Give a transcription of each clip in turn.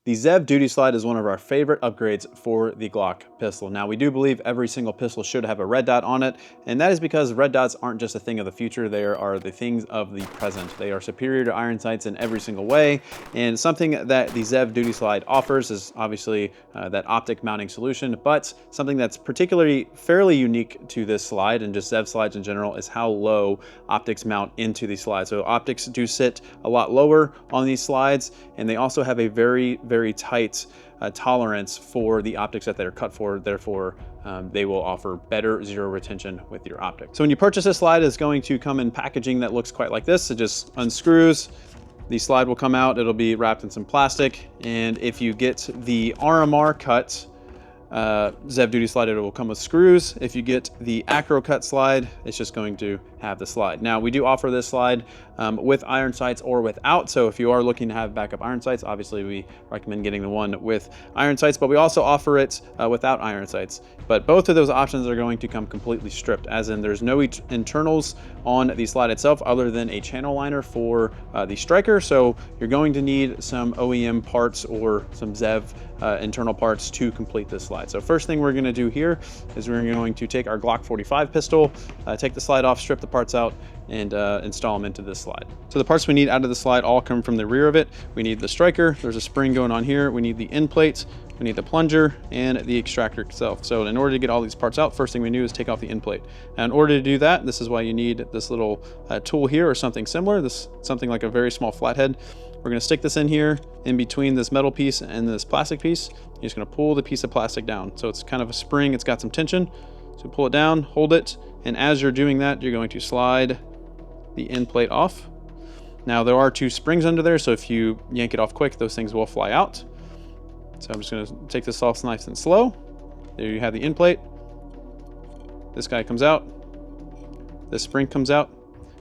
The ZEV Duty Slide is one of our favorite upgrades for the Glock pistol. Now, we do believe every single pistol should have a red dot on it, and that is because red dots aren't just a thing of the future, they are the things of the present. They are superior to iron sights in every single way, and something that the ZEV Duty Slide offers is obviously that optic mounting solution, but something that's particularly fairly unique to this slide and just ZEV slides in general is how low optics mount into these slides. So optics do sit a lot lower on these slides, and they also have a very tight tolerance for the optics that they're cut for. Therefore, they will offer better zero retention with your optics. So when you purchase this slide, it's going to come in packaging that looks quite like this. It just unscrews. The slide will come out. It'll be wrapped in some plastic. And if you get the RMR cut ZEV Duty Slide, it will come with screws. If you get the acro cut slide, it's just going to have the slide. Now, we do offer this slide with iron sights or without. So if you are looking to have backup iron sights, obviously we recommend getting the one with iron sights, but we also offer it without iron sights. But both of those options are going to come completely stripped, as in there's no internals on the slide itself other than a channel liner for the striker. So you're going to need some OEM parts or some ZEV internal parts to complete this slide. So first thing we're going to do here is we're going to take our Glock 45 pistol, take the slide off, strip the parts out, and install them into this slide. So the parts we need out of the slide all come from the rear of it. We need the striker, there's a spring going on here, we need the end plate, we need the plunger, and the extractor itself. So in order to get all these parts out, first thing we do is take off the end plate. Now in order to do that, this is why you need this little tool here or something similar, something like a very small flathead. We're going to stick this in here in between this metal piece and this plastic piece. You're just going to pull the piece of plastic down. So it's kind of a spring, it's got some tension. So pull it down, hold it, and as you're doing that, you're going to slide the end plate off. Now there are two springs under there, so if you yank it off quick, those things will fly out. So I'm just going to take this off nice and slow. There you have the end plate. This guy comes out. This spring comes out.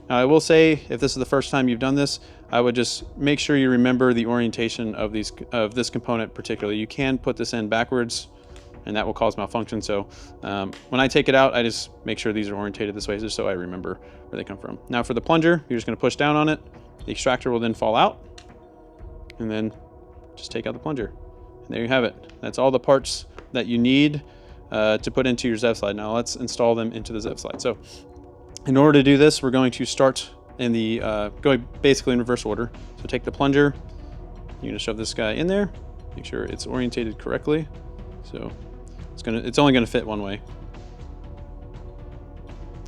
Now I will say, if this is the first time you've done this, I would just make sure you remember the orientation of this component particularly. You can put this in backwards, and that will cause malfunction. So when I take it out, I just make sure these are orientated this way, just so I remember where they come from. Now for the plunger, you're just going to push down on it. The extractor will then fall out, and then just take out the plunger. And there you have it. That's all the parts that you need to put into your ZEV slide. Now let's install them into the ZEV slide. So in order to do this, we're going to start in the going basically in reverse order. So take the plunger, you're gonna shove this guy in there, make sure it's orientated correctly. So it's only gonna fit one way.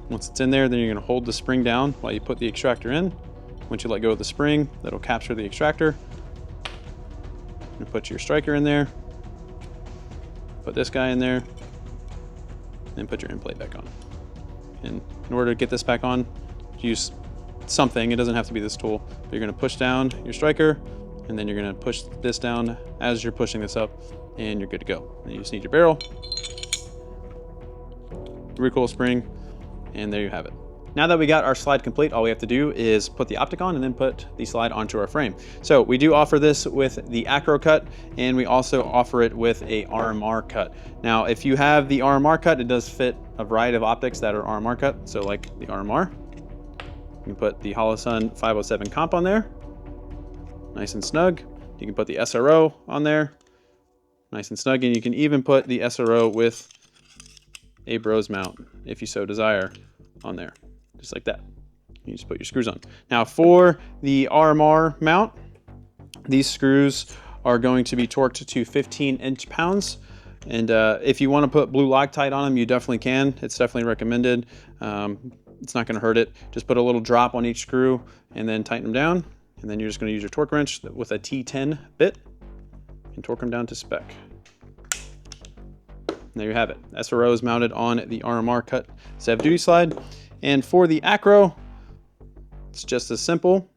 Once it's in there, then you're gonna hold the spring down while you put the extractor in. Once you let go of the spring, that'll capture the extractor. You put your striker in there, put this guy in there, and put your end plate back on. And in order to get this back on, use something. It doesn't have to be this tool, but you're going to push down your striker, and then you're going to push this down as you're pushing this up, and you're good to go. And you just need your barrel, recoil spring, and there you have it. Now that we got our slide complete, all we have to do is put the optic on and then put the slide onto our frame. So we do offer this with the acro cut, and we also offer it with a RMR cut. Now, if you have the RMR cut, it does fit a variety of optics that are RMR cut. So like the RMR, you can put the Holosun 507 comp on there, nice and snug. You can put the SRO on there, nice and snug. And you can even put the SRO with a bros mount, if you so desire, on there. Just like that. You just put your screws on. Now for the RMR mount, these screws are going to be torqued to 15 inch-pounds. And if you want to put blue Loctite on them, you definitely can. It's definitely recommended. It's not going to hurt it. Just put a little drop on each screw and then tighten them down. And then you're just going to use your torque wrench with a T10 bit and torque them down to spec. And there you have it. SRO is mounted on the RMR cut ZEV Duty Slide. And for the acro, it's just as simple.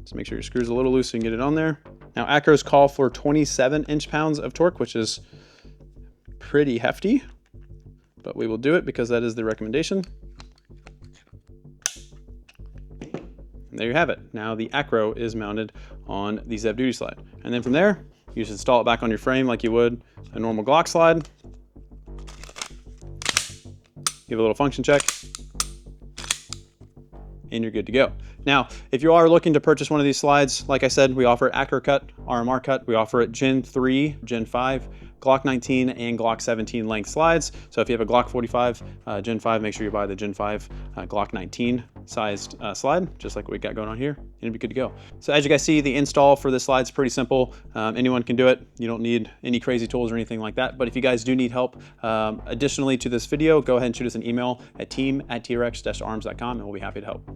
Just make sure your screw's a little loose so you can get it on there. Now acros call for 27 inch-pounds of torque, which is pretty hefty, but we will do it because that is the recommendation. And there you have it. Now the acro is mounted on the ZEV Duty Slide. And then from there, you just install it back on your frame like you would a normal Glock slide. Give it a little function check, and you're good to go. Now, if you are looking to purchase one of these slides, like I said, we offer acro cut, RMR cut. We offer it Gen 3, Gen 5, Glock 19, and Glock 17 length slides. So if you have a Glock 45 Gen 5, make sure you buy the Gen 5 Glock 19 sized slide, just like what we got going on here, and it'll be good to go. So as you guys see, the install for this slide is pretty simple. Anyone can do it. You don't need any crazy tools or anything like that. But if you guys do need help, additionally to this video, go ahead and shoot us an email at team@trex-arms.com, and we'll be happy to help.